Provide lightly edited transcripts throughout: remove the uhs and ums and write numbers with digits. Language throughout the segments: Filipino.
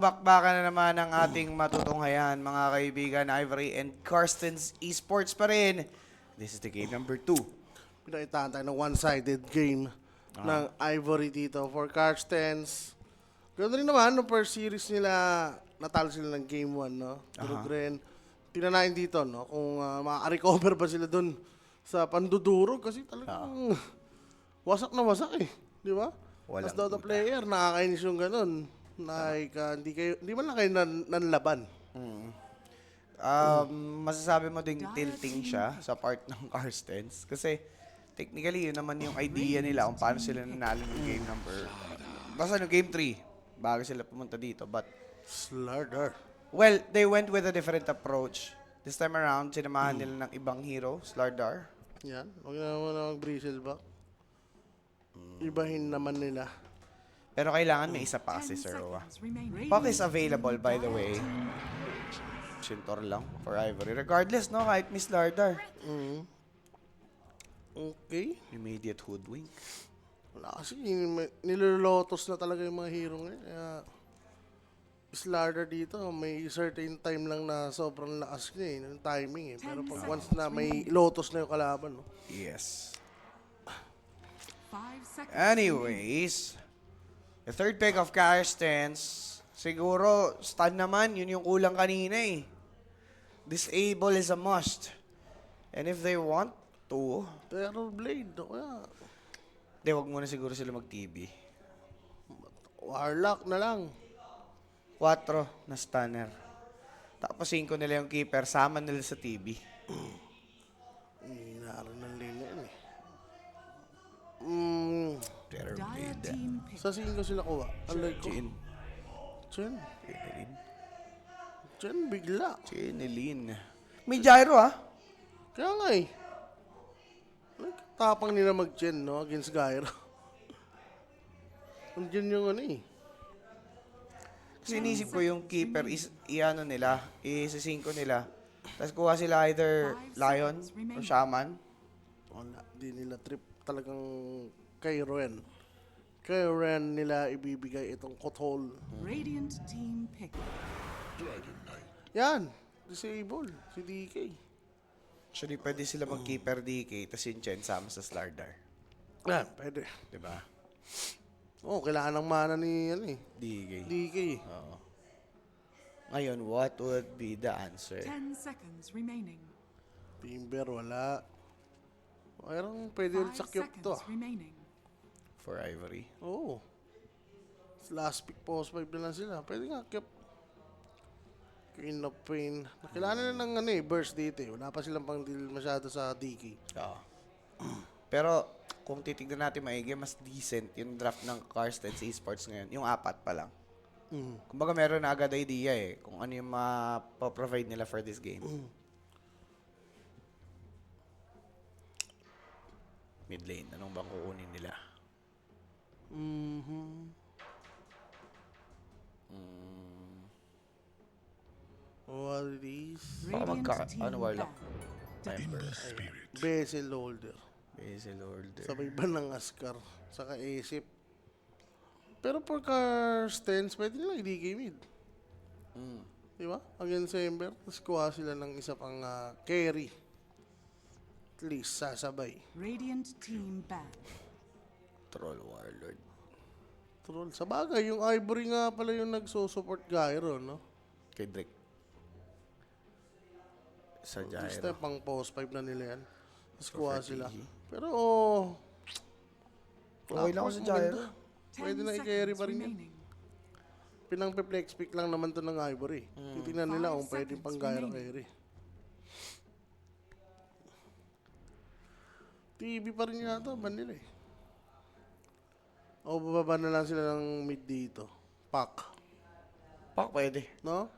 Bakbakan na naman ang ating matutunghayan, mga kaibigan, Ivory and Karsten's Esports pa rin. This is the game number 2. Pinakitaan tayo ng one-sided game ng Ivory dito for Karstens. Ganoon rin naman, no first series nila, natalo sila ng game 1, no? Pero rin, tinanayin dito, no? Kung makaka-recover ba sila dun sa pandudurog kasi talagang wasak na wasak eh. Di ba? Walang As Dota duda. player, nakakainis yung ganun. Like, hindi man lang kayo nanlaban. Masasabi mo ding tilting siya sa part ng Karsten's kasi technically yun naman yung idea nila kung paano sila nanalo ng game number basta no game 3 bago sila pumunta dito, but Slardar. well, they went with a different approach. This time around, sinamahan nila ng ibang hero, Slardar. Yan. Huwag na naman na mag-bristle back. Ibahin naman nila. Pero kailangan may isa pa kasi Sir Roa. Puck is available, by the way. Shintor lang for Ivory. Regardless, no? Kahit Miss Lardar. Okay. Immediate hoodwink. Wala kasi, nilolotos na talaga yung mga hero ngayon. Kaya, Slardar dito, may certain time lang na sobrang lakas niya eh, yung timing eh. Pero pag once na may lotos na yung kalaban, no? Yes. 5 seconds. Anyways, the third pick of Karstens, siguro, stun naman, yun yung kulang kanina eh. Disable is a must. And if they want to, Terror Blade, o kaya, di wag muna siguro sila mag-TB. Warlock na lang. 4 na stunner. Tapos 5 nila yung keeper, sama nila sa TB. Inaaro ng lane yan eh. Terror Dire Blade. team pick. Sa 5 sila kuha. Alay ko. Chin. Chen. Chinelin. Chen, bigla. Chinelin. May gyro ah. Kaya nga eh. Tapang nila mag-Chen, no? Against Gyro. Andiyan yung ano eh. Kasi inisip ko yung keeper is iano nila, isisingko nila. Tapos kuha sila either Lion o Shaman. Wala. Di nila trip talagang kay Ren. Kay Ren nila ibibigay itong Kothol. Radiant team pick. Yan. Disable. Si DK. Actually, pwede sila mag-keeper DK, tapos yung Chen sama sa Slardar. Yan. Pwede. Diba? Oo, kailangan ng mana ni ano eh. DK. DK. Oo. Ngayon, what would be the answer? 10 seconds remaining. Timber, wala. Parang pwede ulit 5 sa cube to. seconds remaining. For Ivory. Oo. Last pick post 5 na lang sila. Pwede nga cube. Queen of Pain. Nakilala na ng ano eh, burst dito eh. Wala pa silang pang deal masyado sa DK. Oo. Pero, kung titignan natin maigi, mas decent yung draft ng Karsten's Esports ngayon. Yung 4 pa lang. Kumbaga meron na agad idea eh kung ano yung mapaprovide nila for this game. Mid lane, anong bang kukunin nila? What it is? Baka Radiant team ano, Warlock? back. Timer. Bezel holder. Basil Order. Sabay ba ng Askar? Saka Asip. Pero for Karstens, pwede nila i-DK mid. Di ba? Against Ember. Tapos kuha sila ng isa pang carry. At least, sasabay. Radiant team back. Troll Warlord. Troll. Sa bagay, yung Ivory nga pala yung nagso-support Gyro, no? Kay Drake. Sa This Gyro. time, pang post 5 na nila yan. Tapos kuha sila. Fergie. Pero, Okay lang ako sa Gyro. 10 Pwede na i-carry pa rin yan. remaining. Pinang-flex pick lang naman to ng Ivory. Titingnan nila kung 5 pwede pang Gyro seconds carry. TV pa rin yata, ban nila eh. O bababa na lang sila ng mid dito. Pack. Pak, pwede. No?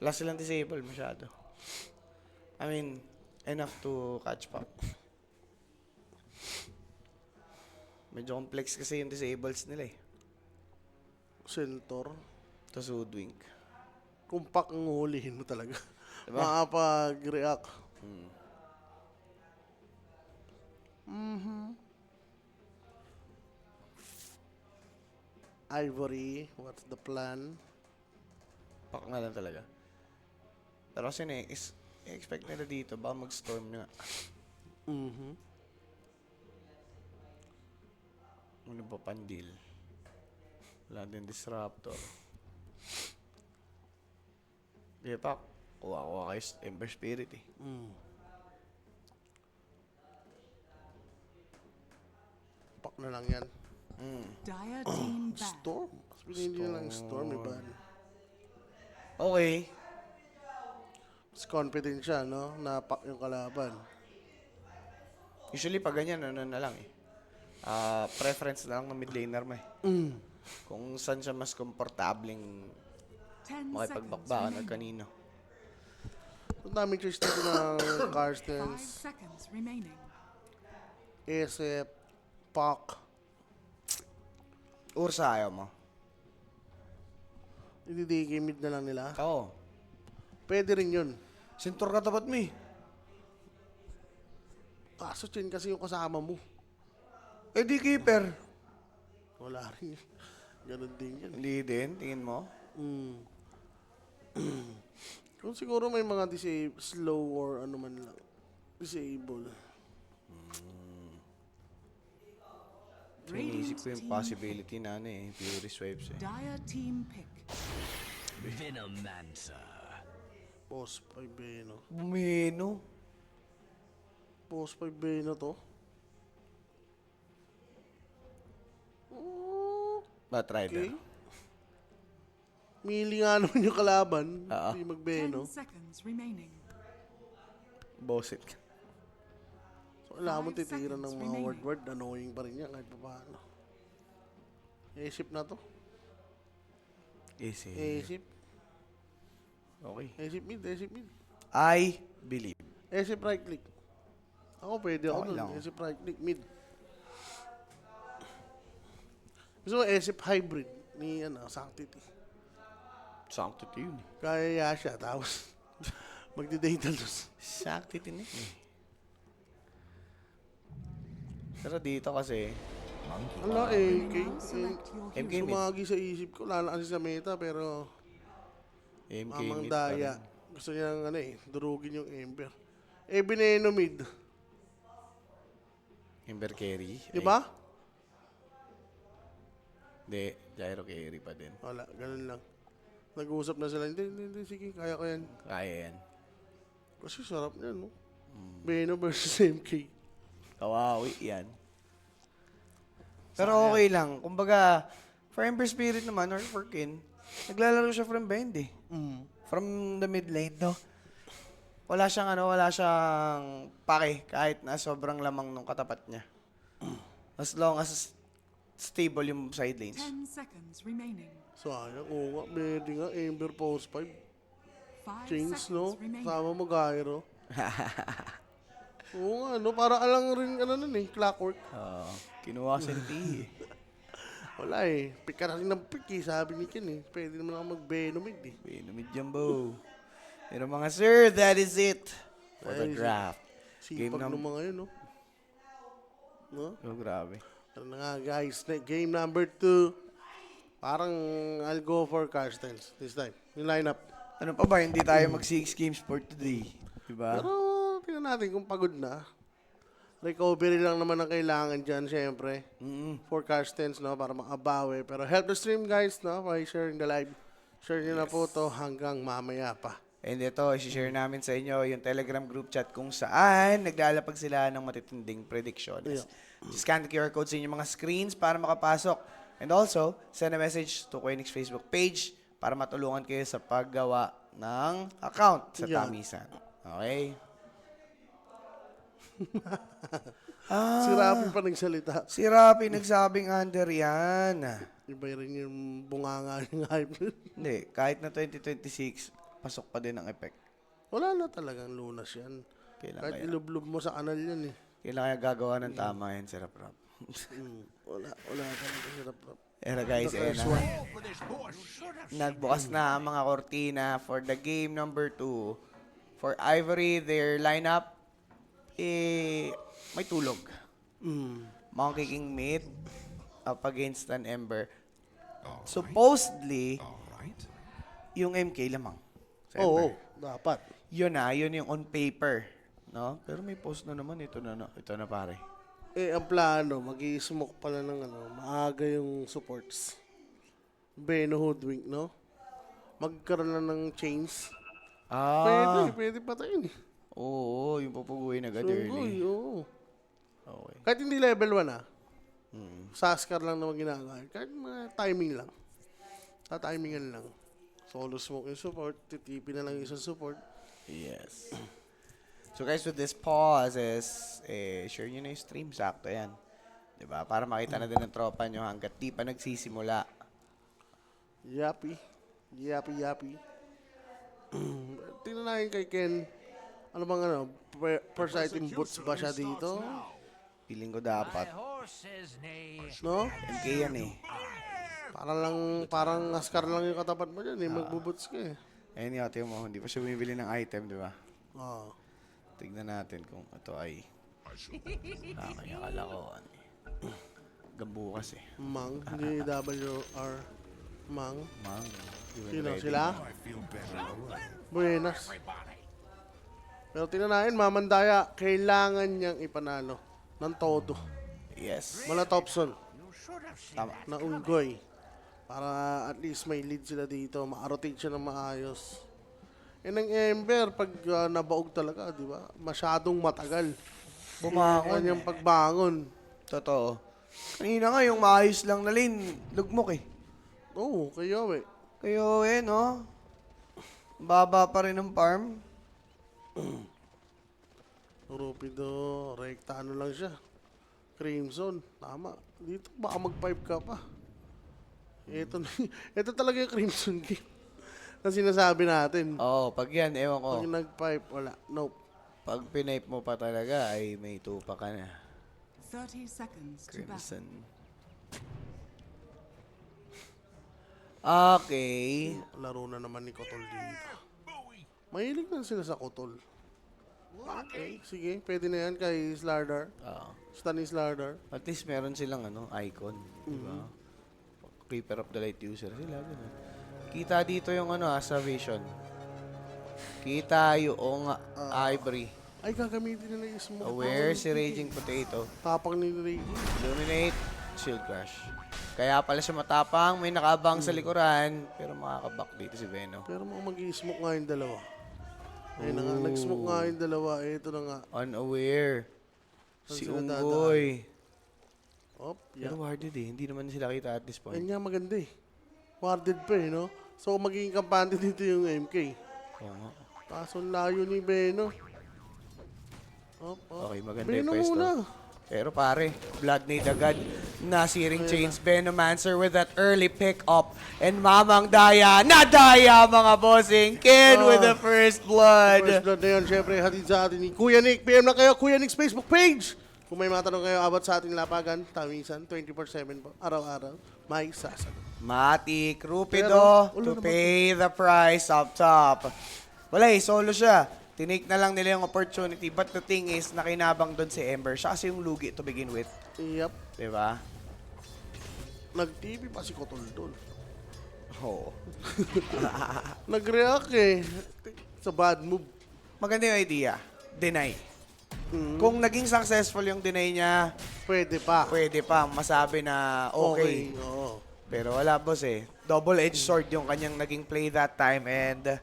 Wala silang disable masyado. I mean, enough to catch Pak. Medyo complex kasi yung disables nila eh. Centaur. Tapos Hoodwink. Kung pack ang hulihin mo talaga. Diba? Makapag-react. Ivory, what's the plan? Pak na lang talaga. Pero kasi expect nila dito, baka mag-storm nga. Mhm. Ano ba pandil? Wala din disruptor. Di pa, kuha kayo Ember Spirit eh. Pak na lang yan. Dire team ban. Storm. Mas pinili na lang Storm, iba. Okay. Mas confident siya, no? Na pak yung kalaban. Usually pag ganyan, ano na lang eh. Preference na lang ng mid laner mo eh. Kung saan siya mas komportabling 10 seconds makipagbakbakan or remaining. kanino. Ang daming choice dito ng 5 Karstens, seconds remaining. SF, Pak. Ursa ayaw mo. Ididigi mid na lang nila. Oo. Pwede rin yun. Sintor ka tapat mo eh. Kaso Chin kasi yung kasama mo. Eh di keeper. Wala rin yun. Ganun din yan. Hindi din, tingin mo. Kung siguro may mga slow or ano man lang. Disable. Iniisip ko yung team possibility na ano eh, Fury Swipes eh. Dire team pick. Venomancer. Post 5 Beno. Bumino. Post 5 Beno to. Bat rider. Okay. Mili nga naman yung kalaban. Oo. Hindi 10 mag-Beno. seconds remaining. Boss it. So, alam mo 5 titiran ng seconds mga remaining. word-word. Annoying pa rin yan kahit pa paano. A-ship na to. Easy. A-ship. Okay. A-ship mid. A-ship mid. I believe. A-ship right click. Ako pwede ako Okay dun. lang. A-ship right click mid. Gusto mo A-ship hybrid ni Sanctity. Sanctity yun eh. Kaya siya. Tapos magdi-data loss. Sanctity na yun eh. Pero dito kasi, Ala eh. Now select your MK hero. mid. Sumagi sa isip ko. Lala kasi sa meta pero MK mamang mid pa rin. daya. Gusto niyang durugin yung Ember. Veneno mid. Ember carry. Di ba? Hindi, gyro carry pa din. Wala, ganun lang. Nag-uusap na sila. Hindi, sige, kaya ko yan. Kaya yan. Kasi sarap yan, no? Venom versus MK. Kawawi yan. Pero okay lang. Kumbaga, for Ember Spirit naman, or for Kin, naglalaro siya from behind eh. From the mid lane, no? Wala siyang pake kahit na sobrang lamang nung katapat niya. As long as stable yung side lanes. 10 seconds remaining. Sayang, oo nga. Pwede nga, Ember post 5. 5 Chains, seconds no? remaining. Sama mo gyro. Oo nga, no? Para alang rin, clockwork. Kinuha si T eh. Wala eh. Pick ka na rin ng pick eh. Sabi ni Ken eh. Pwede naman ako mag-Venom eh. Pinamid Jumbo. Pero mga sir, that is it for the That is it. draft. Sipag ng mga yun, no? No? Oh, grabe. Ano na nga guys, game number 2. Parang I'll go for Karstens this time. Yung lineup. Ano pa ba? Hindi tayo mag-6 games for today. Diba? Pero tingnan natin kung pagod na. Recovery lang naman ang kailangan dyan, syempre. For Karstens, no? Para makabawi. Pero help the stream guys, no? By sharing the live. Share nyo na po to hanggang mamaya pa. And ito, isi-share namin sa inyo yung Telegram group chat kung saan naglalapag sila ng matitinding predictions. Just scan the QR code sa inyong mga screens para makapasok. And also, send a message to Koenix Facebook page para matulungan kayo sa paggawa ng account sa Yan. Tamisan. Okay? Si Rafi pa nagsalita. Si Rapi nagsabing under yan. Iba rin yung bunganga ng hype. Hindi, kahit na 2026, pasok pa din ang effect. Wala na talagang lunas yan. Kailan Kahit kaya? ilublob mo sa kanal yan eh. Kailan kaya gagawa ng tama yan, si Rap Rap. Wala talaga hirap. Pero guys, ayan na. Nagbukas na ang mga kortina for the game number 2. For Ivory, their lineup, may tulog. Monkey King mid up against an Ember. Supposedly, yung MK lamang. Sa Oo, Ember. dapat. Yun yung on paper. No? Pero may post na naman. Ito na pare. Ang plano, mag-i-smoke pala ng maaga yung supports. Beno Hoodwink, no? Magkaroon na ng chains. Pwede patayin eh. Oo, yung pupuguin agad Sunggoy, early. oo. Okay. Kahit hindi level 1 Saskar lang naman ginagawa. Kahit mga timing lang. Tatimingan lang. Solo smoke yung support, titipi na lang yung isang support. Yes. So guys, with this pauses, share nyo na yung stream. Sakto yan. Diba? Para makita na din ng tropa nyo hanggat di pa nagsisimula. Yappy. Tingnan natin kay Ken. Ano bang first item boots ba siya dito? Feeling ko dapat. No? MK yan eh. Parang Ascar lang yung katapat mo dyan eh. Magbubuts ka eh. Ayun yung tingnan mo. Hindi pa siya bumibili ng item, di ba? Oo. Tignan natin kung ito ay... kaya akala ko ano eh. Gambu kasi. Mang. Hindi WR. Mang. Mang. Sino? Sila? Buenas. Pero tinanayin, Mamandaya, kailangan niyang ipanalo ng todo. Yes. Mala Thompson Tama. na Unggoy. Para at least may lead sila dito. Ma-rotate siya ng maayos. Ang Ember, pag nabaog talaga, di ba? Masyadong matagal. Bumangon. Kanyang pagbangon. Totoo. Kanina nga yung maayos lang na lane, lugmok eh. Oo, kayo eh. Kayo no? Baba pa rin ng farm. Rupido, rekta ano lang siya. Crimson, tama. Dito baka mag-5 ka pa. Ito talaga yung Crimson game na sinasabi natin. Oo, pag yan, ewan ko. Pag nag-5, wala. Nope. Pag pinape mo pa talaga, ay may tupa ka na. 30 seconds to battle. Crimson. Okay. Laro na naman ni Kotol dito. Mahilig na sila sa Kotol. Okay, sige. Pwede na yan kay Slardar. Oo. Stan ni Slardar. At least meron silang icon. Diba? Keeper of the light user sila. Ganun. Kita dito yung sa vision. Kita yung ivory. Ay, gagamitin nila yung smoke. Aware si Raging Potato. Tapang ni Reggie. Illuminate, Shield Crush. Kaya pala siya matapang, may nakaabang sa likuran, pero makakabak dito si Veno. Pero mag-i-smoke nga yung dalawa. Ayun na nga, nag-smoke nga yung dalawa. Ito na nga. Unaware. Saan Si sila Unggoy. Op, Pero warded eh, hindi naman sila kita at this point. Ayun nga maganda eh. Warded pa eh, no? So, magiging kampante dito yung MK. Oo nga. Kaso layo ni Beno. Op. Okay, maganda Beno yung pwesto. muna. Pero pare, Blood Nade agad. Nasiring chains, Venomancer with that early pick up. And Mamang Daya, nadaya mga bossing. Ken with the first blood. First blood na yun, syempre, hatid sa atin ni Kuya Nick. PM na kayo, Kuya Nick's Facebook page. Kung may matanong kayo about sa ating lapagan, Tamisan, 24/7 po, araw-araw, may sasagot. Matik, Rupido Pero, ulo to naman pay the price up top. Wala solo siya. Tinake na lang nila yung opportunity. But the thing is, nakinabang doon si Ember. Siya kasi yung lugi to begin with. Yep. Diba? Nag-TV pa si Kotol doon. Oo. Nag-react eh. Sa bad move. Maganda yung idea. Deny. Kung naging successful yung deny niya, Pwede pa. pwede pa masabi na okay. Oo. Pero wala boss eh. Double-edged sword yung kanyang naging play that time and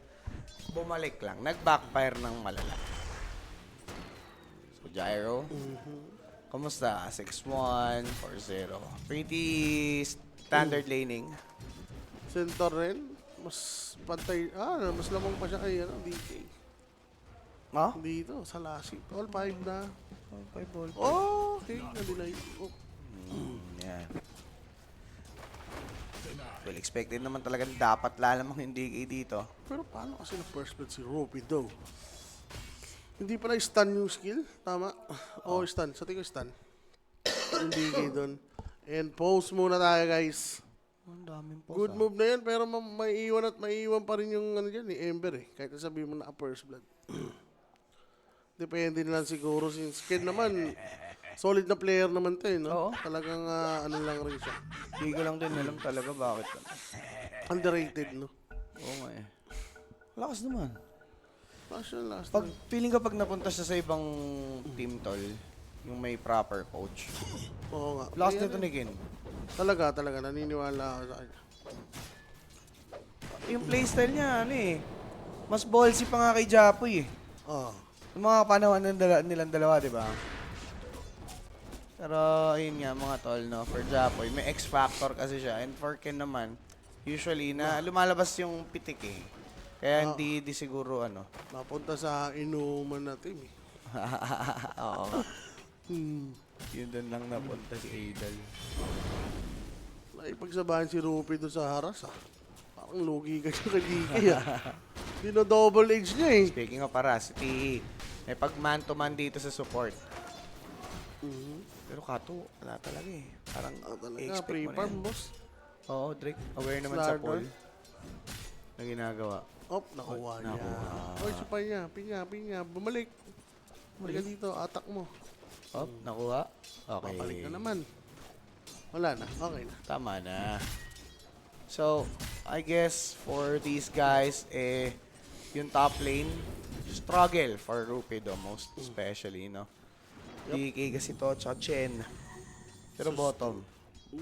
bumalik lang. Nag-backfire ng malala. So, Gyro. Kumusta? 6-1, 4-0. Pretty standard laning. Centaur rin. Mas pantay. Mas lamang pa siya kay DK. Oh? Dito, sa Lasik. All 5 na. 5 ball. Oh, okay. Na-deny. Oh. Yan. Well, expected naman talaga dapat lalamang yung DK dito. Pero paano kasi na first blood si Rupi daw? Hindi pala stun yung skill? Tama? Oo, stun. Sa tingin ko stun. Yung DK doon. And pause muna tayo, guys. Ang daming po. Good move na yan, pero may iwan at may iwan pa rin yung dyan, ni Ember eh. Kahit sabihin mo na first blood. Depende na lang siguro. Since Ken naman, solid na player naman to eh, no? Oo. Talagang ano lang rin siya. Hindi ko lang din alam talaga bakit. Underrated, no? Oo nga eh. Lakas naman. Last Pag feeling ko pag napunta siya sa ibang team tol, yung may proper coach. Oo nga. Lakas Kaya nito ni Ken. Talaga, naniniwala ako sa kanya. Yung playstyle niya, ano eh. Mas ballsy pa nga kay Japoy eh. Oo. Yung mga panahon ng nilang dalawa, di ba? Pero, ayun nga mga tol, no? For Japoy, may X-factor kasi siya. And for Ken naman, usually, na lumalabas yung pitik eh. Kaya hindi siguro, ano. Napunta sa inuman na team eh. Oo. Yun doon lang napunta si Adal. Naipagsabahan si Rupi doon sa haras ah. Parang lugi ka siya kay DK ah. Dino-double edge niya eh. Speaking of paras, si may pag man to man dito sa support. Pero Kato, wala talaga eh. Parang Talaga, i-expect free mo na farm yan. boss. Oo, Drake. Aware naman sa Slardor. poll na ginagawa. Op, nakuha niya. Nakuha. Oy, supay niya. Pinya. Bumalik. Bumalik ka dito, atak mo. Oh, nakuha. Okay. Babalik na naman. Wala na, okay na. Tama na. So, I guess for these guys, yung top lane, struggle for Rupido most especially, no? DK kasi to, tsaka Chen. Pero bottom.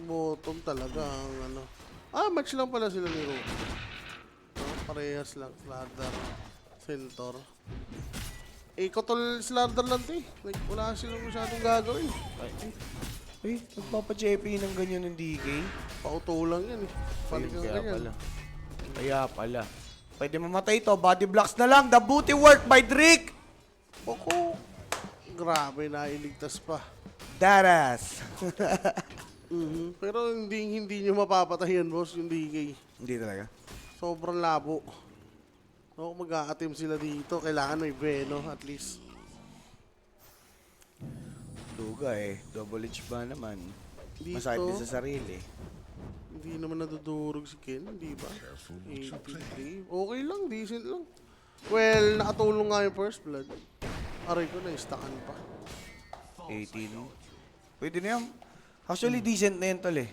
Bottom talaga ang ano. Match lang pala sila ni Rupi. Parehas lang, Slardar, Centaur. Kotol Slardar lang to eh. Like, wala silang masyadong gagawin. Nagpapa-JP ng ganyan ng DK. Pauto lang yan eh. Balik ang Kaya ganyan. pala. Kaya pala. Pwede mamatay to. Body blocks na lang. The booty work by Drake. Oko. Grabe, nailigtas pa. Daras. Pero hindi nyo mapapatay yan, boss, yung DK. Hindi talaga. Sobrang labo. So, kung mag-a-attempt sila dito, kailangan may Veno at least. Duga eh. Double edge ba naman? Dito. Masakit din sa sarili. Hindi naman nadudurog si Ken, di ba? 83. Okay lang, decent lang. Well, nakatulong nga yung first blood. Aray ko, na-stackan pa. 18. Pwede na yan. Actually, decent na yan tol eh.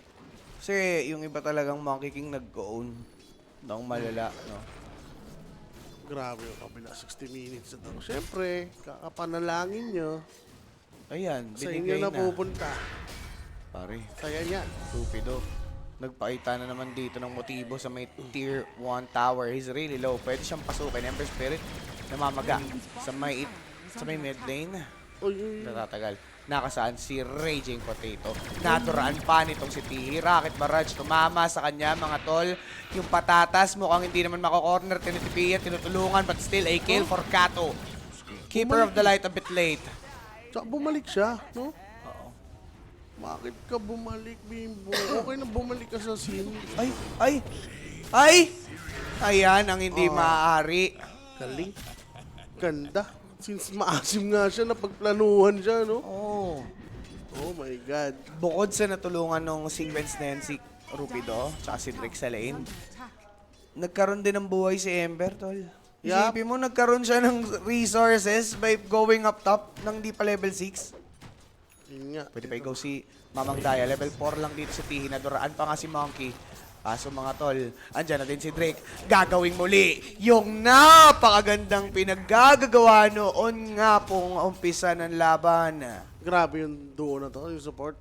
Kasi yung iba talagang Monkey King nag-own ng malala, no? Grabe yung kabila, 60 minutes na daw. Siyempre, kakapanalangin nyo. Ayan, Sa inyo binigay na na. pupunta. Pare, Kaya yan. stupido. Nagpakita na naman dito ng motibo sa may tier 1 tower. He's really low. Pwede siyang pasukin. Ember Spirit, namamaga. Sa may mid lane. Uy. Natatagal. Nakasaan si Raging Potato. Naturaan pa nitong si Tihi. Rocket Barrage tumama sa kanya mga tol. Yung patatas mukhang hindi naman mako-corner. Tinitipiyan, tinutulungan but still a kill for Kato. Keeper of the light a bit late. Tsaka bumalik siya, no? Oo. Bakit ka bumalik, Bimbo? Okay na bumalik ka sa scene. Ay! Ayan ang hindi maaari. Galing. Ganda. Since maasim nga siya, napagplanuhan siya, no? Oh. Oh my God. Bukod sa natulungan ng sequence na yan si Rupido, tsaka si Drake sa lane, nagkaroon din ng buhay si Ember, tol. Yup. Isipin mo, nagkaroon siya ng resources by going up top ng di pa level 6. Yun nga. Pwede pa ikaw si Mamang Daya. Level 4 lang dito sa Tihi. Naduraan pa nga si Monkey. Kaso mga tol, andyan na din si Drake. Gagawing muli yung napakagandang pinaggagawa noon nga pong umpisa ng laban. Grabe yung duo na to, yung support.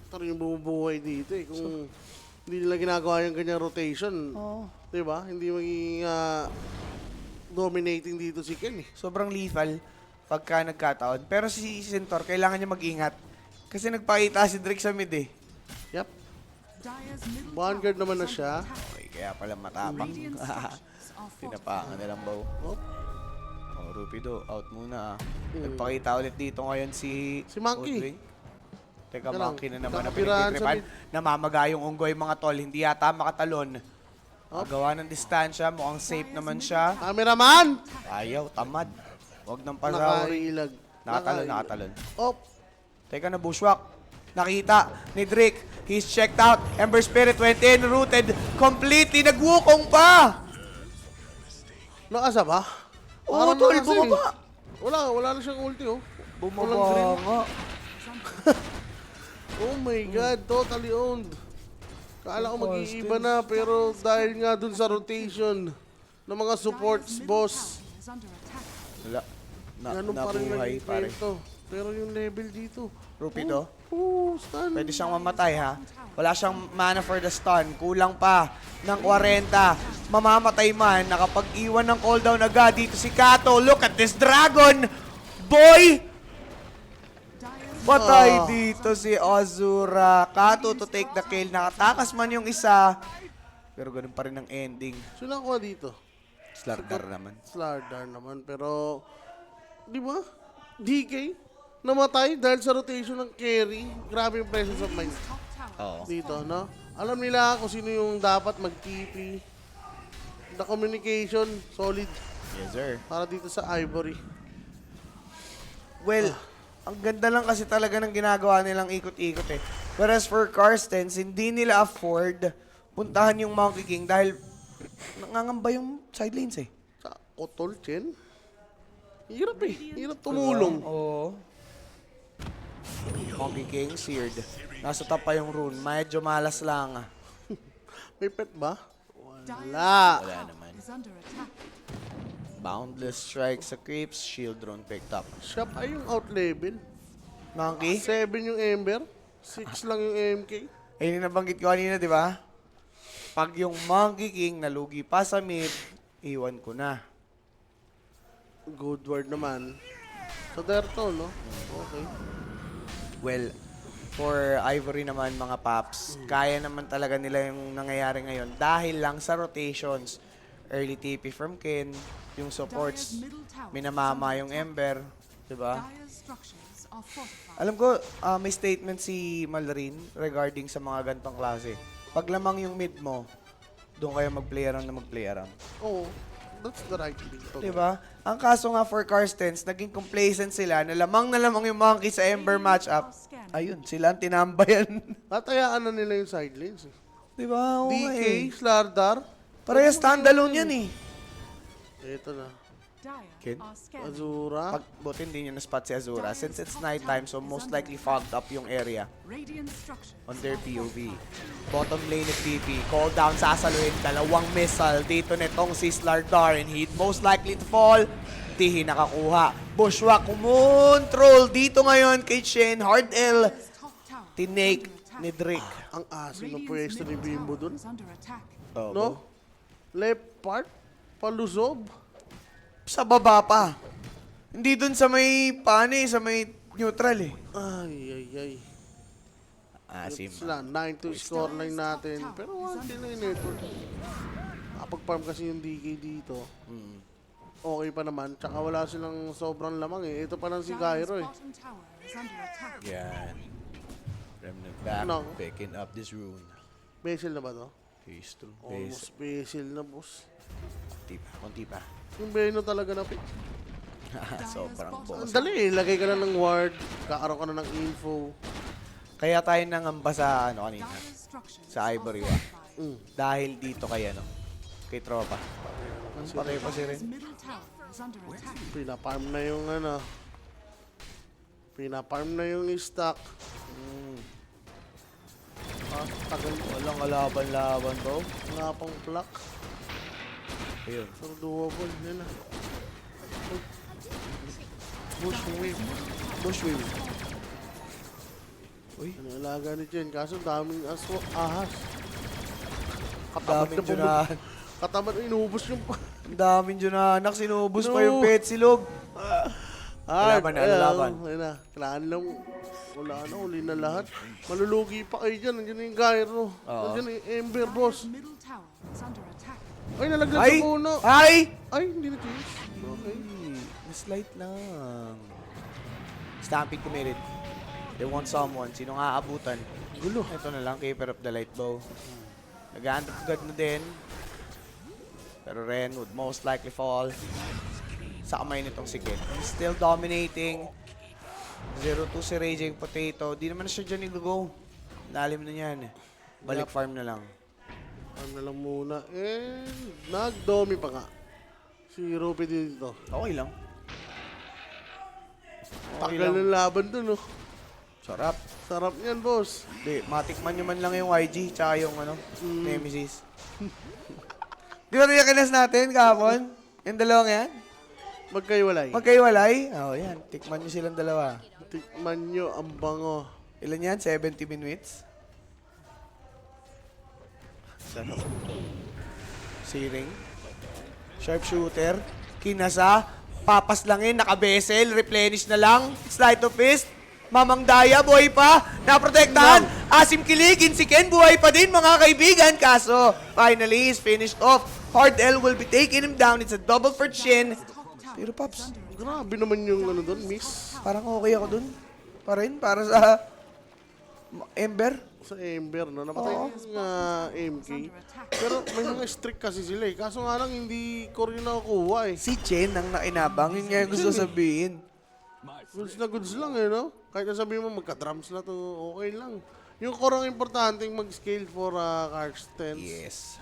Ito rin yung bumubuhay dito eh. Kung hindi nila ginagawa yung ganyang rotation, di ba? Hindi magiging dominating dito si Ken eh. Sobrang lethal pagka nagkataon. Pero si Centaur, kailangan niya mag-ingat. Kasi nagpakita si Drake sa mid eh. Yep. Dyer's middle Vanguard tower naman na is siya. under attack. Okay, kaya pala matapang. Radiant structures are Tinapakan fortified. nilang bow. Oh, Oh, Rupido, out muna ah. Nagpakita ulit dito ngayon si Monkey. Odwing. Teka, Yan Monkey na naman na kakapirahan sa pinagtitripan. mid. Namamaga yung unggoy mga tol. Hindi yata makatalon. Gawa ng distansya. Mukhang safe naman siya. Cameraman! Ayaw, tamad. Huwag nang pasawari. Nakailag. Nakatalon. Oh, Teka na, bushwalk. Nakita ni Drake. He's checked out. Ember Spirit went in, rooted completely. Nagwukong pa! nakasaba? Oo, Parang tol, nakasa eh. bumaba. Wala na siyang ulti oh. Walang Bumaba green. nga. Oh my God, totally owned. Kala ko mag-iiba na, pero dahil nga dun sa rotation ng mga supports, boss, Is under attack. Wala. ganun pa rin Nabuhay, naging pare. kwento. Pero yung level dito, Rupido, stun. pwede siyang mamatay, ha? Wala siyang mana for the stun. Kulang pa ng 40. Mamamatay man. Nakapag-iwan ng cooldown agad dito si Kato. Look at this dragon! Boy! Dire's Patay dito si Azura. Kato to take the kill. Nakatakas man yung isa. Pero ganun pa rin ang ending. Sino nakuha dito? Slardar naman. Slardar naman, pero, di ba? DK, namatay dahil sa rotation ng carry. Grabe yung presence of mind top tower Oo. dito, no? Alam nila kung sino yung dapat mag-TP. The communication, solid. Yes, sir. Para dito sa Ivory. Well, ang ganda lang kasi talaga ng ginagawa nilang ikot-ikot eh. Whereas for Karstens, hindi nila afford puntahan yung Monkey King dahil nangangamba yung side lanes eh. Sa Kotol, Chen. Hirap eh. Hirap tumulong. Oo. Monkey King, seared. Nasa top pa yung rune. Medyo malas lang. May pet ba? Dire's Wala. Wala naman. is under attack. Boundless strike sa creeps. Shield drone picked up. Shop ay yung out level. Monkey? 7 yung Ember. 6 lang yung MK. Ayun yung nabanggit ko kanina, di ba? Pag yung Monkey King nalugi pa sa mid, iwan ko na. Good word naman. Sa Derto, no? Okay. Well, for Ivory naman mga paps, kaya naman talaga nila yung nangyayari ngayon dahil lang sa rotations. Early TP from Ken, yung supports, Dire's middle tower minamama yung Ember, di ba? Dire's structures are fortified. Alam ko, may statement si Malrin regarding sa mga gantong klase. Pag lamang yung mid mo, doon kayo mag-play around na mag-play around. Oo. That's the right thing to Di do. ba? Ang kaso nga for Karstens, naging complacent sila na lamang yung Monkey sa Ember matchup. Ayun, sila ang tinambayan. Tatayaan na nila yung side lanes. Eh. Di ba? Oo nga DK, eh. Slardar. Parehas standalone yan eh. Ito na. Dire Kid? are scanning. Azura. Pag buti hindi nyo na-spot si Azura. Since it's nighttime, so most likely fogged up yung area Radiant structures on their are POV. Bottom lane ni PP. Call down, sasaluhin. Dalawang missile dito nitong si Slardar. And he'd most likely to fall. Di nakakuha. Bushwa kumontrol dito ngayon kay Shen. Hard L. Dire's top tower Tinake is under attack. ni Drake. Ang asim ng Radiant's pwesto ni middle Bimbo tower dun. is under attack. Oh, No? Left part. Palusob. Sa baba pa. Hindi dun sa may sa may neutral eh. Ay, ay, ay. Asim. Sila, 9-2 scoreline natin. Pero wala sila yung network. Kapag-farm kasi yung DK dito, okay pa naman. Tsaka wala silang sobrang lamang eh. Ito pa lang si Dire's Gyro eh. bottom tower is under attack. Yan. Remnant back, No. picking up this rune. Basil na ba to? He's true. Almost basil na, boss. Konti pa. Yung Beno talaga na pick. Sobrang Ang boss. dali eh. Lagay ka na ng ward. Kakaroon ka na ng info. Kaya tayo nangamba sa kanina. Dire's structures Sa Ivory are Wa. fortified. Dahil dito kay kay Tropa. Patay pa si Dire's Ren. middle tower is under attack. Pinaparm na yung ano. Pinaparm na yung stock. Tagal mo. Walang kalaban-laban bro. Wala pang block. Ayun. Pero doable. Yan na. Bush wave. Bush wave. Uy, Alaga ni Jen. Kaso daming ahas. Katamad daming na Junahan. Katamad na inubos yung Ang daming Junahanak. Sinubos pa No. yung pet silog. hard. na, lalaban. Ayun na. Kailangan lang. Wala na. Uli na lahat. Malulugi pa kayo dyan. Nandiyan na yung Gyro. Oo. Nandiyan na yung Ember, boss. Dire's middle tower is under attack. Ay, nalaglag Ay! sa puno. Ay! Ay, hindi na change. Okay. Slight lang. Stamping committed. They want someone. Sino nga aabutan? Gulo. Ito na lang, Keeper of the Light Bow. Nag-hand of God na din. Pero Ren would most likely fall sa kamay nitong si Ken. He's still dominating. 0-2 si Raging Potato. Di naman na siya dyan i-go. Lalim na yan. Balik farm na lang. Ano na lang muna. Nag-domi pa nga. Si Rupi dito. Okay lang. Okay Tagal lang. ng laban dun, oh. Sarap. Sarap niyan, boss. Di, matikman nyo man lang yung YG tsaka yung Nemesis. Di ba rin kinas natin kahapon? Yung dalawang yan? Magkaiwalay. Magkaiwalay? Oo, yan. Tikman nyo silang dalawa. Tikman nyo ang bango. Ilan yan? 70 minutes? Sarap. Siring. Sharpshooter. Kinasa. Papaslangin. Nakabesel. Replenish na lang. Sleight of fist. Mamang Daya, buhay pa. Naprotektahan. Asim Kiligin. Si Ken, buhay pa din, mga kaibigan. Kaso, finally, he's finished off. Hard L will be taking him down. It's a double for Chin. Pero, Pops, Grabe naman yung ano doon, miss. parang okay ako dun. Pa rin, para sa Ember. Sa Ember, no? Napatay yung MK. Pero may mga strict kasi sila eh. Kaso nga lang, hindi core yung nakukuha eh. Si Chen ang nakinabang. Yun nga yung gusto sabihin. Goods na goods lang eh, no? Kahit na sabihin mo, magka-drums na to, okay lang. Yung core ang importante mag-scale for Karstens. Yes.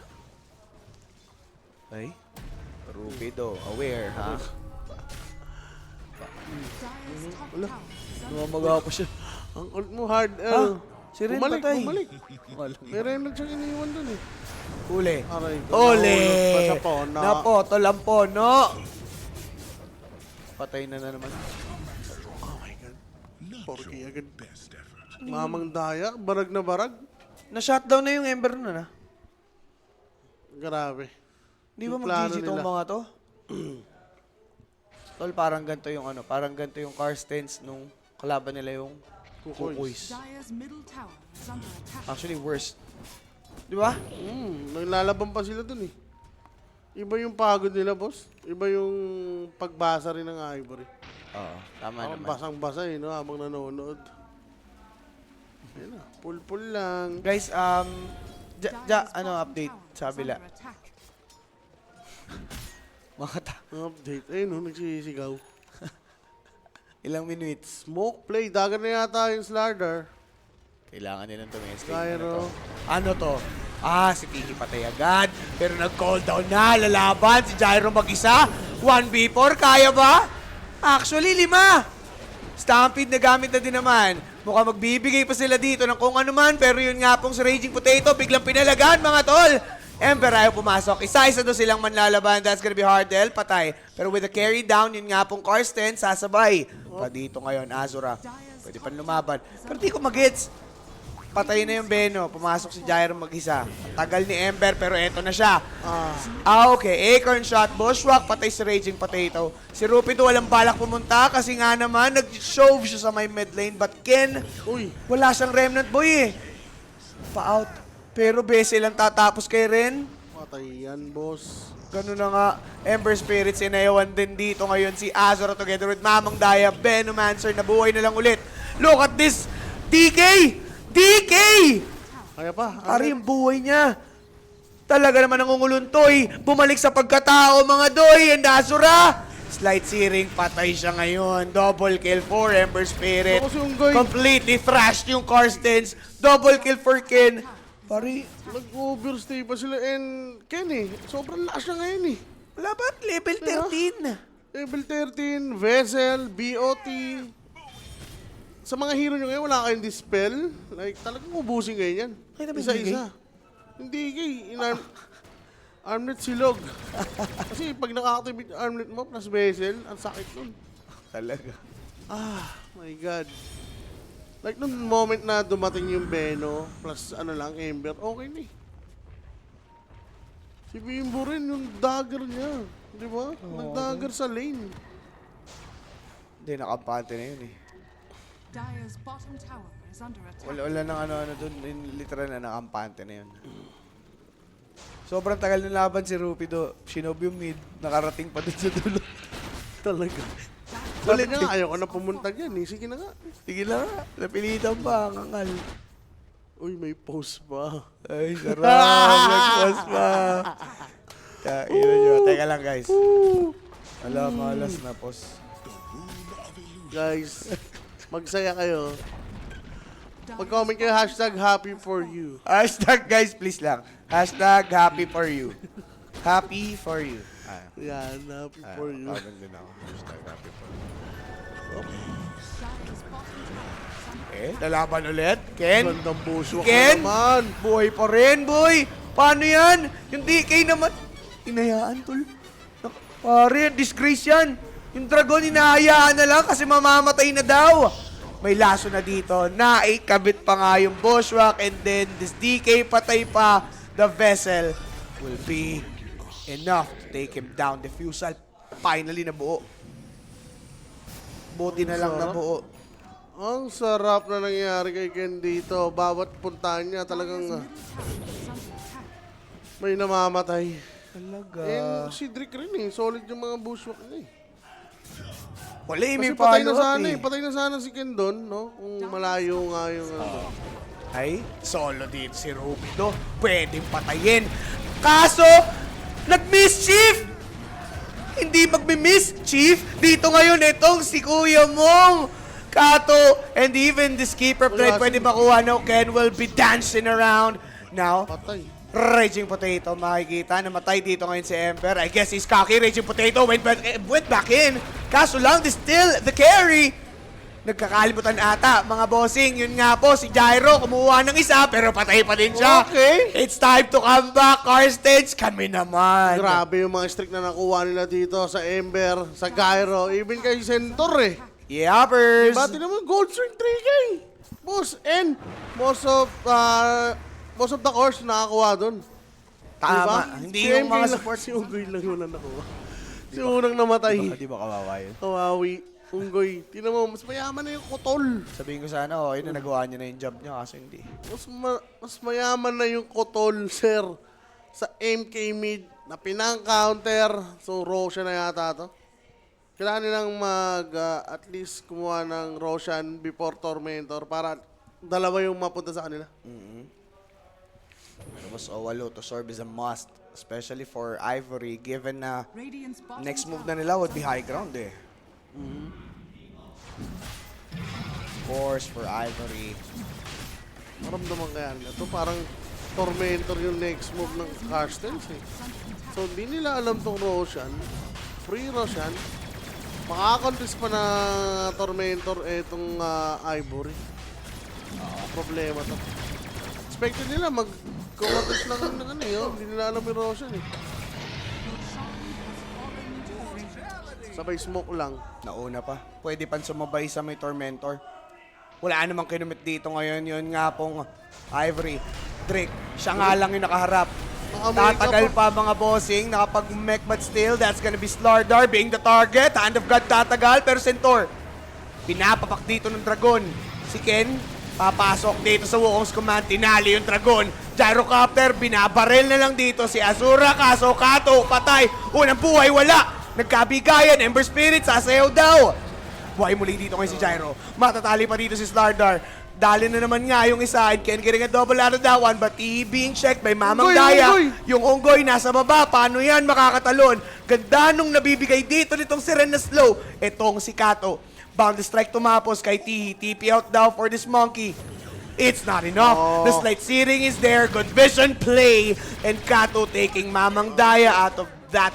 Ay, Rubido, aware, ha? Dire's top tower is under Namamaga pa siya. Ang ult mo, hard L. Ah, si Ren bumalik, patay. bumalik. May Reynolds siyang iniwan dun eh. Uli. Aray, Uli! nahulog pa sa pona. Napotol ang pono. Patay na naman. Oh my God. 4K agad. Mamang Daya, barag na barag. Na-shutdown na yung Ember nun, ha? Grabe. Di ba Yung plano mag-GG tong nila. mga to? Tol, parang ganito yung ano, parang ganito yung Karstens nung kalaban nila yung Kukuys. Dire's middle tower is under attack. Actually, worst. Di ba? Naglalaban pa sila dun eh. Iba yung pagod nila, boss. Iba yung pagbasa rin ng Ivory. Oo, tama Parang naman. basang-basa eh, no? Habang nanonood. Ayun na, pul-pul lang. Guys, Dire's ano bottom update tower sa is kabila? under attack. Mga Update. Ayun, no? Nagsisigaw. ilang minutes. Smoke play. Dagger na yata yung Slardar. Kailangan nilang tumesting. Gyro. Ano to? Si Tiki patay agad. Pero nag-call down na. Lalaban si Gyro mag-isa. 1v4, kaya ba? Actually, 5. Stampede na gamit na din naman. Mukhang magbibigay pa sila dito ng kung ano man. Pero yun nga pong si Raging Potato, biglang pinalagan mga tol. Ember ayaw pumasok. Isa-isa doon silang manlalaban. That's gonna be Hardel. Patay. Pero with the carry down, yun nga pong Karsten, sasabay. Pa dito ngayon, Azura. Pwede pa lumaban. Pero di ko mag-hits. Patay na yung Beno. Pumasok si Gyro mag-isa. Tagal ni Ember, pero eto na siya. Okay. Acorn shot. Bushwhack. Patay si Raging Potato. Si Rupido walang balak pumunta kasi nga naman, nag-shove siya sa may mid lane. But Ken, Uy, wala siyang remnant boy eh. Pa-out. Pero base lang tatapos kay Ren. patay yan, boss. Ganun na nga. Ember Spirits inayawan din dito ngayon si Azura together with Mamang Daya. Venomancer nabuhay na lang ulit. Look at this. DK! DK! Kaya pa. Ari yung buhay niya. Talaga naman nangunguluntoy. Bumalik sa pagkatao mga doy. And Azura. Slight searing. Patay siya ngayon. Double kill for Ember Spirit. Ako si Unggoy. Completely thrashed yung Karstens. Double kill for Ken. Pari, Nag-overstay pa sila and Ken eh. Sobrang lakas niya ngayon eh. wala ba? Level 13. Level 13, Vessel, BOT. Sa mga hero nyo ngayon, wala kayong dispel. Like, talagang ubusin ngayon yan. Ay, naman Isa-isa. Hindi kay Armlet silog. Kasi pag naka-activate yung armlet mo plus Vessel, ang sakit nun. Talaga. My God. Like, nung moment na dumating yung Beno, plus ano lang, Ember, okay na eh. Si Bimbo rin, yung dagger niya. Di ba? Nag-dagger sa lane. Hindi, nakampante na yun eh. Dire's bottom tower is under attack. Wala nang ano dun. Literal na nakampante na yun. Sobrang tagal ng laban si Rupido. Shinobi yung mid. Nakarating pa dun sa dulo. Talaga. Sabi niya nga, ayaw ko na pumunta dyan eh. Sige na nga. Sige lang nga. Napilitan pa. Ang angal. Uy, may post pa. Ay, sarap. Nag-pause pa. Ilan nyo. Teka lang, guys. Malas na pause. Guys, magsaya kayo. Mag-comment kayo, hashtag happy for you. Hashtag, guys, please lang. Hashtag happy for you. Happy for you. Yan, happy for you. Pagod din ako. Hashtag happy for you. Dire's bottom tower is under Lalaban ulit. Ken? Gandang bushwalk Ken? na naman. Buhay pa rin, boy! Paano yan? Yung DK naman. Inayaan, tol. Pare, disgrace yan. Yung dragon, inahayaan na lang kasi mamamatay na daw. May laso na dito. Naikabit pa nga yung bushwalk and then this DK patay pa. The vessel will be enough to take him down. Defusal finally nabuo. Buti na lang nabuo. Ang sarap na nangyayari kay Ken dito. Bawat puntahan niya talagang middle tower is under attack. may namamatay. Talaga. And si Drake rin eh. Solid yung mga bushwalk niya eh. Wala eh, may Kasi patay na follow-up sana eh. eh. Patay na sana si Ken doon, no? Kung malayo nga yung ano. Ay, solo dito si Rubido. Pwedeng patayin. Kaso, nag-miss Chief! Hindi magmi-miss Chief. Dito ngayon, itong si Kuya Mong. Kato, and even the skipper plate pwede makuha. No, Ken will be dancing around. Now, Patay. Raging Potato, makikita, namatay dito ngayon si Emperor. I guess he's cocky. Raging Potato went back in. Kaso lang, still the carry. Nagkakalimutan ata, mga bossing. Yun nga po, si Gyro kumuha ng isa, pero patay pa din siya. Okay. It's time to come back, Carstens. Kami naman. Grabe yung mga streak na nakuha nila dito sa Ember, sa Gyro, even kay Centaur eh. Yappers. Bati naman, gold string 3K. Boss, and most of the course nakakuha doon. Tama. Hindi Si yung MK mga lang- support. Si Unggoy lang yung nakuha. Si unang namatay. Di ba kawawa yun? Kawawi. Unggoy. Tingnan mo, mas mayaman na yung kotol. Sabihin ko sana, okay na nagawa niya na yung job niya, kaso hindi. Mas mayaman na yung kotol, sir. Sa MK mid na pinang-counter. So, Roshan na yata to. Kailangan nilang at least kumuha ng Roshan before Tormentor para dalawa yung mapunta sa kanila. Tapos Owalo to serve is a must, especially for Ivory, given na Radiant's bottom next move tower na nila would be high ground eh. Of course, for Ivory. Maramdaman kaya nila. Ito parang Tormentor yung next move ng Carstens eh. So, hindi nila alam tong Roshan. Free Roshan. Makakontest pa na Tormentor etong Ivory. Problema to. Expected nila mag-contest lang ng ano yun. Hindi nila alam yung Roshan eh. Sabay smoke lang. Nauna pa. Pwede pan sumabay sa may Tormentor. Wala namang kinumit dito ngayon. Yun nga pong Ivory. Drake, siya nga lang yung nakaharap. Tatagal pa mga bossing. Nakapag-mech but still, that's gonna be Slardar being the target. Hand of God tatagal. Pero Centaur, pinapapak dito ng Dragon. Si Ken, papasok dito sa Wukong's command. Tinali yung Dragon. Gyrocopter, binabaril na lang dito. Si Azura, kaso Kato, patay. Unang buhay, wala. Nagkabigayan, Ember Spirit, sasayaw daw. Buhay muli dito ngayon si Gyro. Matatali pa dito si Slardar. Dali na naman nga yung isa. And Ken getting a double out of that one. But he being checked by Mamang Unggoy, Daya. Unggoy! Yung Unggoy nasa baba. Paano yan makakatalon? Ganda nung nabibigay dito nitong si Ren na slow. Etong si Kato. Bound the strike tumapos kay Tihi. TP out daw for this monkey. It's not enough. The slight searing is there. Good vision play. And Kato taking Mamang Daya out of that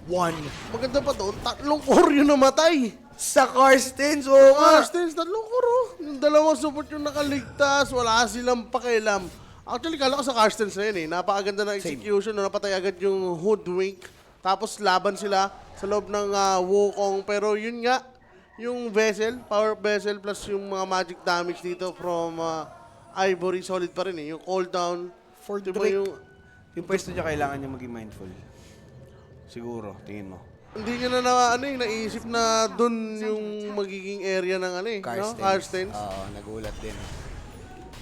one. Maganda pa doon, tatlong core yung namatay. Sa Carstens, oo nga. Carstens, tatlong core oh. Yung dalawang support yung nakaligtas, wala silang pakialam. Actually, kala ko sa Carstens na yun eh. Napakaganda ng execution, no? Napatay agad yung Hoodwink. Tapos laban sila sa loob ng Wukong. Pero yun nga, yung vessel, power vessel plus yung mga magic damage dito from Ivory, solid pa rin eh. Yung cooldown. For diba Drake. yung Yung pwesto niya kailangan niya maging mindful. Siguro, tingin mo. hindi niya naisip na dun yung magiging area ng no? Carstens. Oo, nagulat din.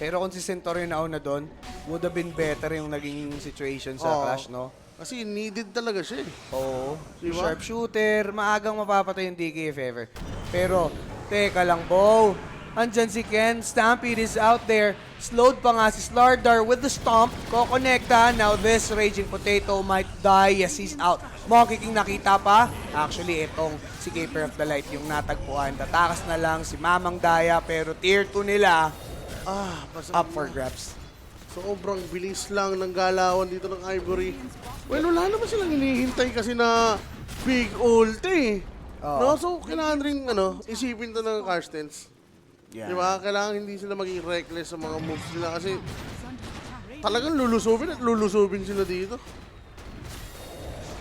Pero kung si Centaur yung nauna doon, would have been better yung naging situation sa Oo. Clash, no? Kasi needed talaga siya eh. Oo. Diba? Sharpshooter, maagang mapapatay yung DK if ever. Pero, teka lang, Bo. Andyan si Ken, Stampede is out there. Slowed pa nga si Slardar with the stomp. Kokonekta. Now this Raging Potato might die. Yes, he's out. Monkey King nakita pa. Actually, itong si Keeper of the Light yung natagpuan. Tatakas na lang si Mamang Daya. Pero tier 2 nila, up for grabs. Sobrang bilis lang ng galawan dito ng Ivory. Well, wala naman silang hinihintay kasi na big ulti. Oo. No, so kailangan rin, isipin to ng Carstens. Yeah. Di ba? Kailangan hindi sila maging reckless sa mga moves nila kasi Is under attack. talagang lulusubin at lulusubin sila dito.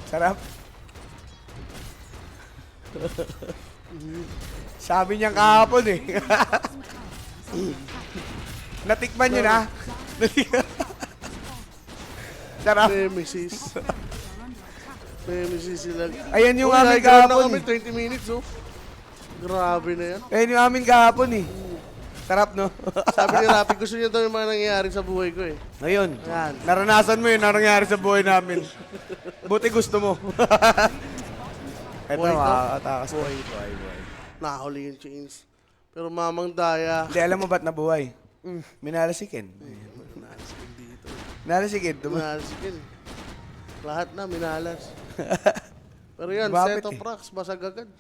Sarap. Sabi niya kahapon eh. Natikman niyo na. Sarap. Nemesis. Nemesis sila. Ayan yung Uy, amin nagkaroon na kahapon kami, eh. 20 minutes, oh. Grabe na yan. Ayan yung amin kahapon eh. Sarap no? Sabi ni Rapi, gusto niya daw yung mga nangyayari sa buhay ko eh. Ngayon, Ayan. naranasan mo yun na nangyari sa buhay namin. Buti gusto mo. Ito, Buhay to? makakatakas. Buhay. Nahuli yung chains. Pero mamang daya. Hindi, alam mo ba't nabuhay? Minalasikin. Minalasikin dito. Minalasikin. Minalasikin. Lahat na, minalas. Pero yan, Bakit set of eh? rocks, basag agad.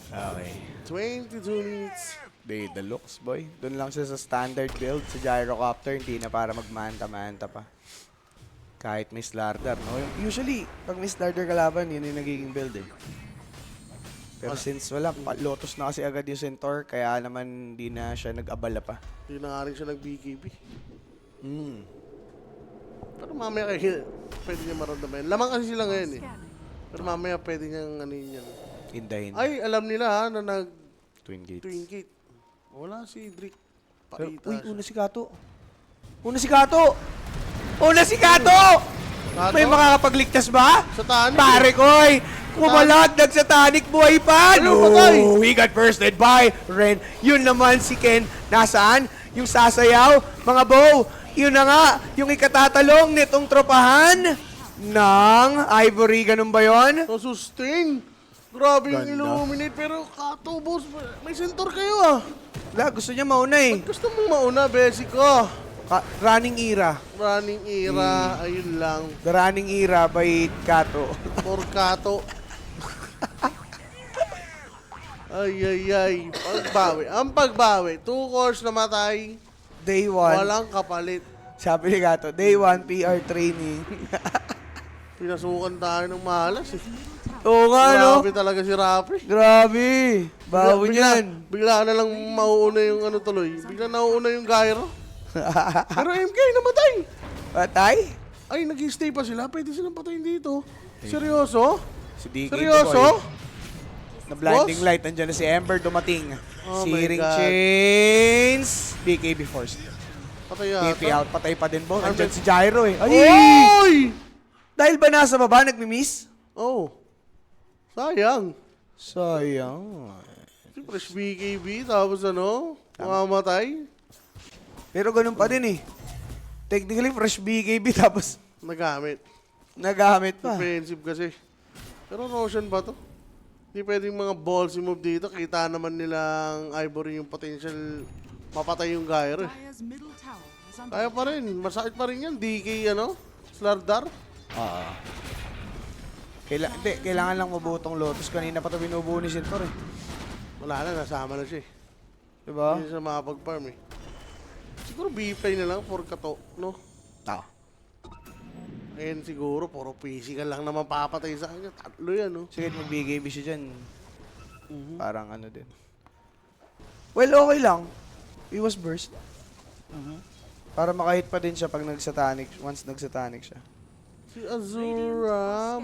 Okay. 22 minutes. They the looks, boy. Doon lang siya sa standard build. Sa gyrocopter, hindi na para magmanta-manta pa. Kahit may Slardar, no? Usually, pag may Slardar kalaban, yun yung nagiging build eh. Pero since wala, Lotus na kasi agad yung Centaur, kaya naman hindi na siya nag-abala pa. Hindi na nga rin siya nag-BKB. Hmm. Pero mamaya pwede niya maramdaman. Lamang kasi sila ngayon eh. Scanning. Pero mamaya pwede niyang ano yan. Hindahin. Ay, alam nila ha, na Twin Gates. nag-twin gate. Wala si Drake. Pero, Pakita uy, siya. una si Kato. Una si Kato! Una si Kato! Kato? May makakapagligtas ba? Sa Tanic. Pare koy! Kumalagdag sa Tanic, buhay pa! Ano, patay? No! He got bursted by Ren. Yun naman si Ken. Nasaan? Yung sasayaw? Mga bow! Yun na nga, yung ikatatalong nitong tropahan ng Ivory. Ganun ba yun? No, sustain. Grabe yung Ganda. illuminate. Pero Kato, boss, may centaur kayo ah. Wala, gusto niya mauna eh. Gusto mong mauna, besi ko. Running era. Running era, ayun lang. The running era by Kato. For Kato. Ay. Pagbawi. Ang pagbawi. 2 cores namatay. Day 1. Walang kapalit. Sabi ni Kato, day 1 PR training. Pinasukan tayo ng malas eh. Oo nga, no? Grabe talaga si Rapi. Grabe. Bawo niyan. Bigla na lang mauuna yung ano tuloy. Bigla nauuna yung gyro. Pero MK namatay. Patay? Ay, nag-stay pa sila. Pwede silang patayin dito. Seryoso? Si DK Seryoso? Na blinding Boss? light, nandiyan na si Ember dumating. Oh si my Ring God. Chains. BKB forced. Patay KP yata. out, patay pa din bo. Armin. Nandiyan si Gyro eh. Ay! Oy! Dahil ba nasa baba, nagmi-miss? Oh. Sayang. Sayang. Si Fresh BKB, tapos mamamatay. Pero ganun pa din eh. Technically, fresh BKB tapos Nagamit. nagamit pa. Defensive kasi. Pero Roshan ba to? Hindi pwedeng mga ballsy move dito. Kita naman nilang Ivory yung potential mapatay yung gyro eh. Dire's middle tower is under Kaya pa rin. Masakit pa rin yan. DK, Slardar. Oo. Kailangan lang mabutong Lotus. Kanina pa ito binubuo ni Centaur eh. Wala na, nasama na siya eh. Diba? Hindi siya makapag-farm eh. Siguro B-play na lang for Kato, no? Oo. Ayan siguro, puro physical lang naman papatay sa kanya. Tatlo yan, no? Sige, mag-BKB siya dyan. Parang ano din. Well, okay lang. It was burst. Para makahit pa din siya pag nagsatanic, once nagsatanic siya. Si Azura,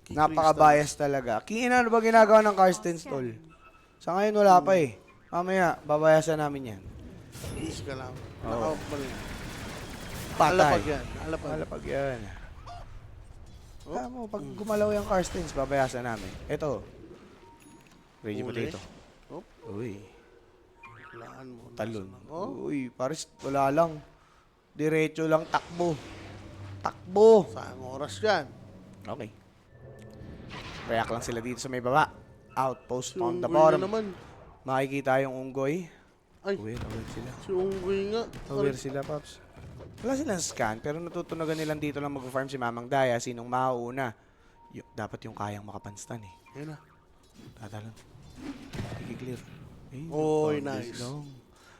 Napaka-bias talaga. Ano ba ginagawa ng Carstens, tol? Sa ngayon, wala pa eh. Mamaya, babayasan namin yan. Physical lang. Oo. Nakapal. Patay. Alapag yan. Alapag. Malapag yan. Alam mo, pag gumalaw yung Carstens, babayasan namin. Ito. Ready Uli. potato. Oh, Uy, laan mo. talon. Oh, Uy, pares, wala lang. Diretso lang, takbo. Takbo. sayang oras yan. Okay. React lang sila dito sa may baba. Outpost Si on the Unggoy na bottom. naman. Makikita yung unggoy. Ay, Aware sila. si Unggoy nga. Aware sila, Pops. Wala silang scan, pero natutunagan nilang dito lang mag-farm si Mamang Daya. Sinong mauuna? Dapat yung kayang makapanstan eh. Yan na. Tatalan. I-clear. Eh, Oy, nag-boundless nice. lang.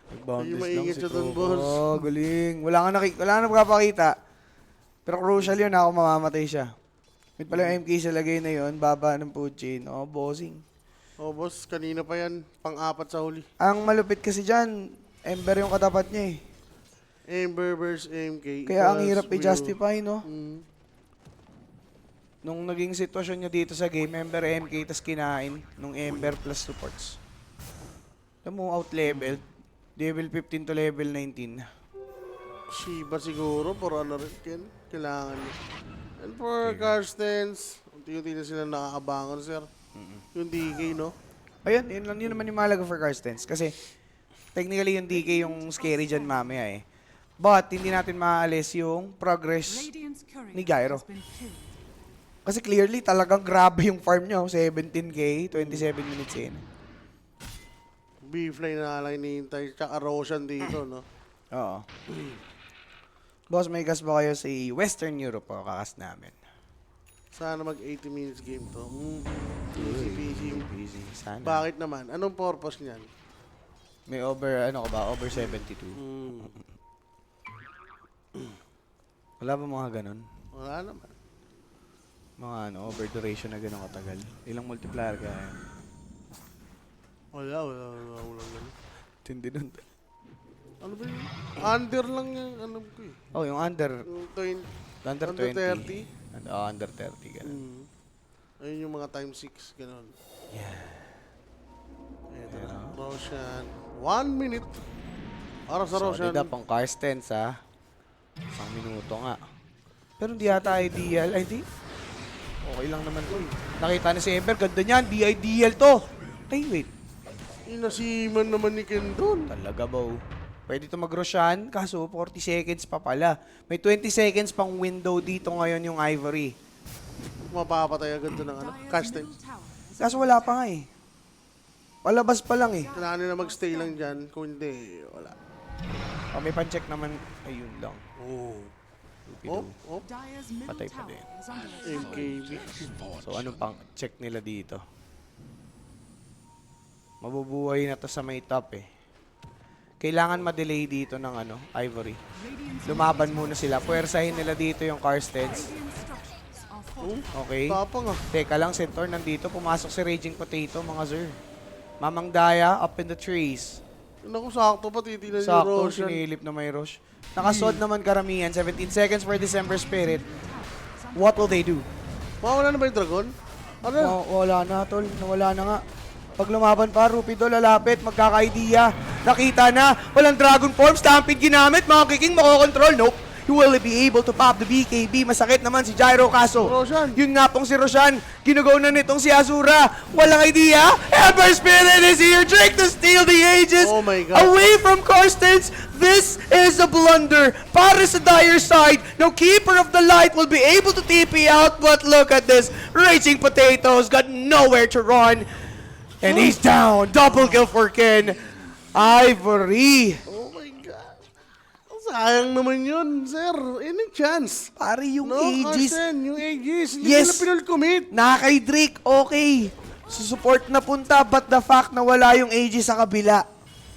Nag-boundless Ay, lang maingat si siya dun, Tropa. boss. Oh, galing. Wala nga magpapakita. Pero crucial yun, ako mamamatay siya. Mid pala yung MK sa lagay na yon, baba ng Puchin. Oh, bossing. Oh, boss, kanina pa yan. Pang-apat sa huli. Ang malupit kasi dyan, Ember yung katapat niya eh. Ember versus MK. Kaya ang equals hirap Will. i-justify, no? Mm. Nung naging sitwasyon niya dito sa game, Ember MK, tas kinain nung Ember plus supports. Alam mo, out-level. Level 15 to level 19. Shiba siguro, for ano rin, kailangan niya. And for Carstens, unti-unti na sila nakakabangon, sir. Yung DK, no? Ayun, yun naman yung mahalaga for Carstens. Kasi, technically yung DK yung scary dyan mamaya eh. But, hindi natin maaalis yung progress Radiant's courier ni Gyro. has been killed. Kasi clearly, talagang grabe yung farm niya. 17k, 27 minutes in. B-Fly na lang hinihintay, tsaka Roshan dito, no? Oo. Boss, may gas ba kayo sa Western Europe o kakas namin? Sana mag 80 minutes game to. Easy. Easy. Sana. Bakit naman? Anong purpose niyan? May over, ano ka ba? Over 72. Wala ba mga ganun? Wala naman. Mga ano, over duration na ganun katagal. Ilang multiplier ka? Wala ganun. Tindi nun. Ano ba yun? Under lang yung ano ko eh. Oh, yung under. Yung 20. Under Under 20. Under 30, ganun. Ayun yung mga times 6, ganun. Yeah. Ito na. Roshan. 1 minute. Para sa Roshan. Solid up ang Carstens, ha? Isang minuto nga. Pero hindi yata ideal. Ay, hindi. Okay lang naman to. Nakita na si Ember. Ganda niyan. Di ideal to. Ay, wait. Inasiman naman ni Ken doon. Talaga ba? Pwede ito mag-Roshan, kaso 40 seconds pa pala. May 20 seconds pang window dito ngayon yung Ivory. Mapapatay agad doon ng ano. Dyer's Cast middle tower has Kaso wala pa nga eh. Palabas pa lang eh. Kailangan nila magstay lang dyan. Kung hindi, wala. Oh, may pan-check naman. Ayun lang. Oh. Lupido. Dyer's middle Patay pa tower din. is under attack. MKB. So anong pang check nila dito? Mabubuhay na to sa may top eh. Kailangan ma-delay dito ng ano, Ivory. Radiant's Lumaban muna sila. Puwersahin nila dito yung Carstens. radiant structures are fortified. Okay. Tapang ah. Teka lang, Centaur nandito. Pumasok si Raging Potato, mga sir. Mamang Daya, up in the trees. Naku, sakto pa titinan yung Sakto, Roshan. sinilip na may rush. Nakasod naman karamihan. 17 seconds for December Spirit. What will they do? Mawala na ba yung dragon? Ano? Wala na, tol. Nawala na nga. Pag lumaban pa, Rupido lalapit, magkaka-idea. Nakita na, walang dragon form, stampede ginamit, mga kiking makokontrol. Nope. You will be able to pop the BKB. Masakit naman si Gyro kaso. Roshan. Yun nga pong si Roshan. Ginugaw na nitong si Azura. Walang idea. Ember Spirit is here. Drake to steal the ages. Oh my God. Away from Carstens. This is a blunder. Para sa Dire side. No Keeper of the Light will be able to TP out. But look at this. Raging Potatoes got nowhere to run. And he's down. Double kill for Ken. Ivory. Oh my God. Sayang naman yun, sir. Any chance? Pare yung No, ages. Carsten, yung ages. Hindi Yes. nila pinul-commit. Kay Drake, okay. Support na punta, but the fact na wala yung ages sa kabila.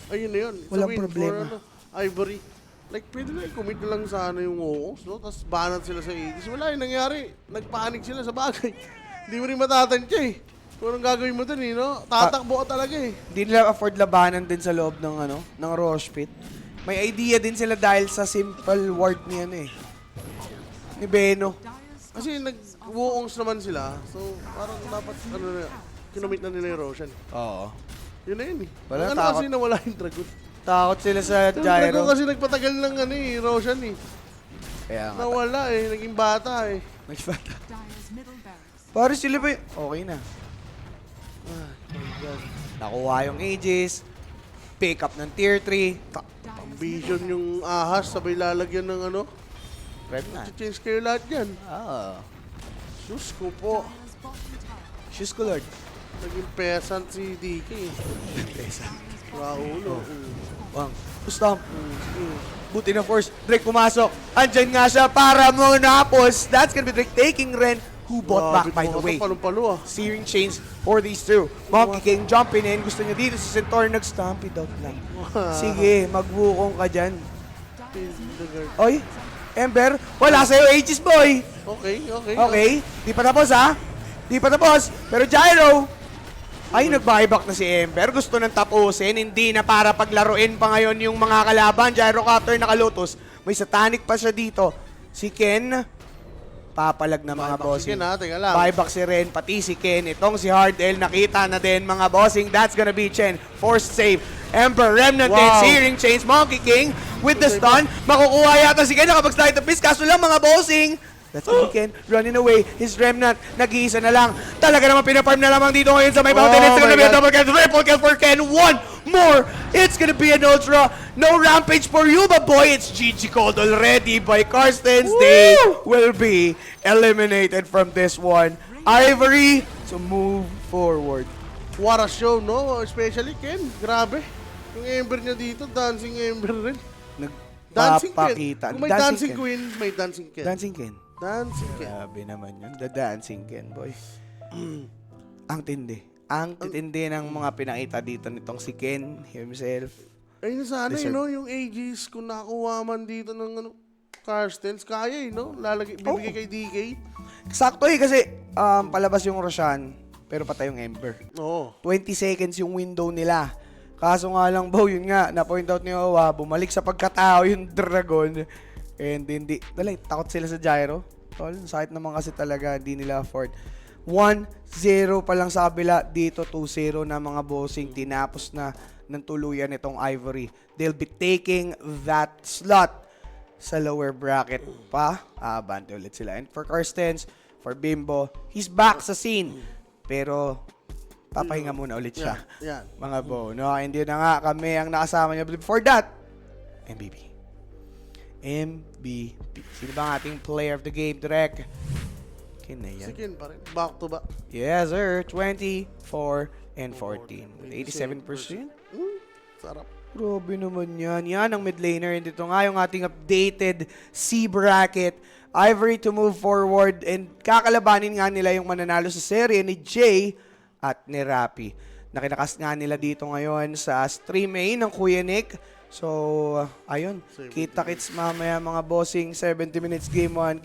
Ayun na yun. It's a Walang win problema. For, Ivory. Like, pwede na i-commit na lang sana yung Woos, no? Tapos banat sila sa ages. Wala yung nangyari. Nagpanik sila sa bagay. Hindi mo rin matatansya eh. Kung anong gagawin mo dun eh, no? Tatakbo ka talaga eh. Hindi nila afford labanan din sa loob ng ano, ng Rosh Pit. May idea din sila dahil sa simple ward ni ano eh. Ni Beno. Dyer's Kasi nag-woongs naman sila. So, parang dapat, ano na, kinomit na nila yung Roshan. Oo. Yun na yun eh. Wala, Ang ano takot. kasi nawala yung Dragon. Takot sila sa Yung Dragon Gyro. kasi nagpatagal ng ano eh, Roshan eh. Kaya nga. Nawala eh, naging bata eh. Nagbata. Dyer's middle barracks. Pare sila ba y- okay na. Nakuha yung ages. Pick up ng tier 3. Vision yung ahas, sabay lalagyan ng ano. Red na. Change kayo lahat yan. Ah. Sus ko po. Dyer's bottom tower. Shoes ko, Lord. Naging peasant si DK eh. Raulo. Bang. Stomp. Buti na force. Drake pumasok. Andyan nga siya para monapos. That's gonna be Drake taking Ren. Who bought back, by the way. Palong-palo ah. Searing chains for these two. Monkey King jumping in. Gusto niya dito si Centaur nag-stompy dog lang. Sige, magbukong ka dyan. Dyer's middle Oy, Ember, wala sa'yo, Aegis boy. Okay. Okay, di pa tapos ha? Di pa tapos. Pero Gyro, ay nag-buyback na si Ember. Gusto nang tapusin, hindi na para paglaruin pa ngayon yung mga kalaban. Gyrocopter nakalutos. May satanic pa siya dito. Si Ken, papalag na mga Buyback bossing. si Ken, ha? Teka lang. Buyback si Ren, pati si Ken. Itong si Hardel, nakita na din mga bossing. That's gonna be Chen. Forced save. Ember, Remnant, Wow. Searing Chains, Monkey King with the stun. Makukuha yata si Ken, nakapag-slide of fist. Kaso lang mga bossing. That's the Ken running away. His Remnant, nag-iisa na lang. Talaga naman pinafarm na lamang dito ngayon sa may mountain. Oh It's gonna my be a God. double kill, triple kill for Ken. One more. It's gonna be an ultra. No rampage for you, but boy, it's GG called already by Karstens. They will be eliminated from this one. Ivory to move forward. What a show, no? Especially Ken. Grabe. Yung Ember niya dito, dancing Ember rin. Dancing Nagpapakita. Ken. Kung may dancing queen, may dancing Ken. Dancing Ken. Dancing Ken. Grabe naman yun. The Dancing Ken, boy. Ang tindi. Ang titindi ng mga pinakita dito nitong si Ken himself. Ayun sana, Deserve. no? Yung Aegis, kung nakuha man dito ng Karstens, kaya no? Bibigay kay DK. Sakto kasi palabas yung Roshan, pero patay yung Ember. Oo. 20 seconds yung window nila. Kaso nga lang, Bo, yun nga, na-point out ni Owa, bumalik sa pagkatao yung Dragon. And hindi, takot sila sa Gyro. Tol, sakit naman kasi talaga, hindi nila afford. 1-0 pa lang sa kabila, dito 2-0 na mga bossing. Tinapos na ng tuluyan itong Ivory. They'll be taking that slot sa lower bracket pa. Bante ulit sila. And for Karstens, for Bimbo, he's back sa scene. Pero, papahinga muna ulit siya. Yan. Mga Bo, no? Hindi na nga kami ang nakasama niya. But before that, MVP. Sino ba ang ating player of the game, Direk? Ken na yan. Si Ken pa rin. Back to back. Yes, sir. 24 and 14. With 87%. Sarap. Grabe naman yan. Yan ang mid laner. And ito nga yung ating updated C bracket. Ivory to move forward. And kakalabanin nga nila yung mananalo sa serye ni Jay at ni Rapi. Nakinakas nga nila dito ngayon sa stream A ng Kuya Nick. So, ayun. Kita-kits mamaya mga bossing. 70 minutes game 1.